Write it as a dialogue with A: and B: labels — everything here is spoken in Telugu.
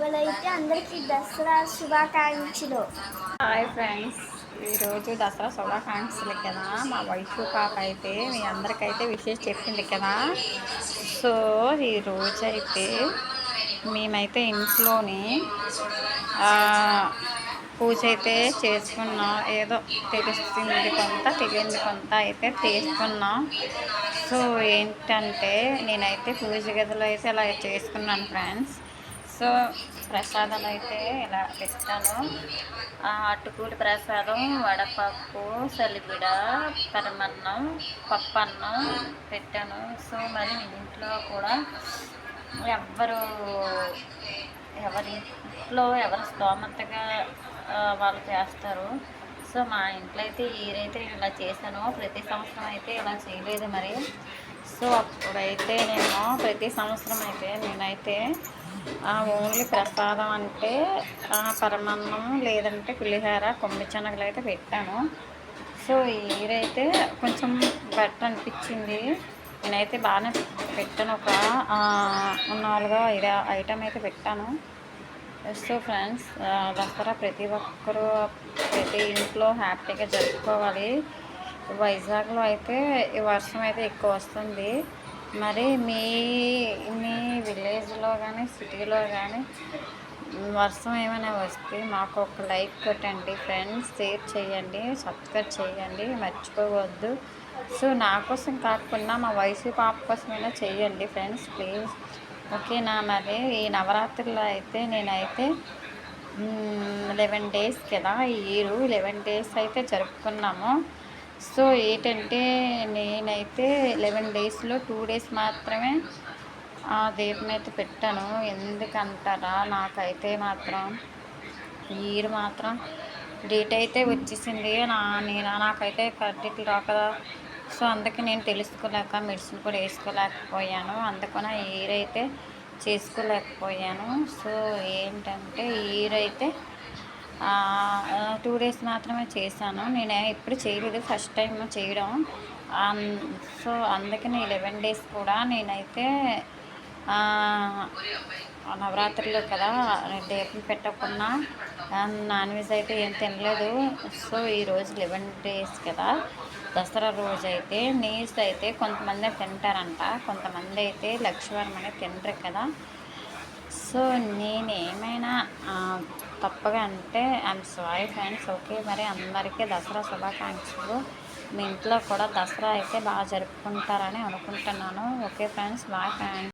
A: వీడియోలో అయితే అందరికీ దసరా శుభాకాంక్షలు.
B: హాయ్ ఫ్రెండ్స్, ఈరోజు దసరా శుభాకాంక్షలు కదా. మా వైఫ్ పాప అయితే మీ అందరికైతే విషయం చెప్పింది కదా. సో ఈరోజు అయితే మేమైతే ఇంట్లోని పూజ అయితే చేసుకున్నాం. ఏదో తెలుస్తుంది కొంత, తెలియంది కొంత అయితే చేసుకున్నాం. సో ఏంటంటే నేనైతే పూజ గదిలో అయితే ఇలా చేసుకున్నాను ఫ్రెండ్స్. సో ప్రసాదాలు అయితే ఇలా పెట్టాను. అటుకూడి ప్రసాదం, వడపప్పు, సలిబిడ, పరమన్నం, పప్పన్నం పెట్టాను. సో మరి ఇంట్లో కూడా ఎవరి ఇంట్లో ఎవరి స్తోమతగా వాళ్ళు చేస్తారు. సో మా ఇంట్లో అయితే ఈరైతే ఇలా చేశాను. ప్రతి సంవత్సరం అయితే ఇలా చేయలేదు మరి. సో అప్పుడైతే నేను ప్రతి సంవత్సరం అయితే నేనైతే ఓన్లీ ప్రసాదం అంటే పరమాన్నం లేదంటే పులిహోర, కొమ్మి శనగలు అయితే పెట్టాను. సో ఈరైతే కొంచెం బెటర్ అనిపించింది. నేనైతే బాగానే పెట్టాను. ఒక 4-5 ఐటమ్ అయితే పెట్టాను. సో ఫ్రెండ్స్, దసరా ప్రతి ఒక్కరూ ప్రతి ఇంట్లో హ్యాపీగా జరుపుకోవాలి. వైజాగ్లో అయితే ఈ వర్షం అయితే ఎక్కువ వస్తుంది. మరి మీ మీ విలేజ్లో కానీ సిటీలో కానీ వర్షం ఏమైనా వస్తే మాకు ఒక లైక్ కొట్టండి ఫ్రెండ్స్, షేర్ చేయండి, సబ్స్క్రైబ్ చేయండి, మర్చిపోవద్దు. సో నా కోసం కాకుండా మా వయసు పాప కోసమైనా చేయండి ఫ్రెండ్స్, ప్లీజ్. ఓకేనా. మరి ఈ నవరాత్రుల్లో అయితే నేనైతే 11 డేస్ కదా, ఈ ఇయర్ 11 డేస్ అయితే జరుపుకున్నాము. సో ఏంటంటే నేనైతే 11 డేస్లో 2 డేస్ మాత్రమే దీపం అయితే పెట్టాను. ఎందుకంటారా, నాకైతే మాత్రం ఈ ఇయర్ మాత్రం డేట్ అయితే వచ్చేసింది. నాకైతే కరెక్ట్ రాకదా. సో అందుకే నేను తెలుసుకోలేక మెడిసిన్ కూడా వేసుకోలేకపోయాను. అందుకని ఈ ఇయర్ అయితే చేసుకోలేకపోయాను. సో ఏంటంటే ఈ ఇయర్ అయితే 2 డేస్ మాత్రమే చేశాను. నేను ఎప్పుడు చేయలేదు, ఫస్ట్ టైం చేయడం. సో అందుకని 11 డేస్ కూడా నేనైతే నవరాత్రులు కదా, దీపం పెట్టకుండా నాన్ వెజ్ అయితే ఏం తినలేదు. సో ఈరోజు 11 డేస్ కదా, దసరా రోజు అయితే నీస్ అయితే కొంతమంది తింటారంట, కొంతమంది అయితే లక్ష్మీవారం అనేది తినరు కదా. సో నేనేమైనా తప్పగా అంటే ఐఎమ్ సారీ ఫ్రెండ్స్. ఓకే, మరి అందరికీ దసరా శుభాకాంక్షలు. మీ ఇంట్లో కూడా దసరా అయితే బాగా జరుపుకుంటారని అనుకుంటున్నాను. Okay friends, bye friends.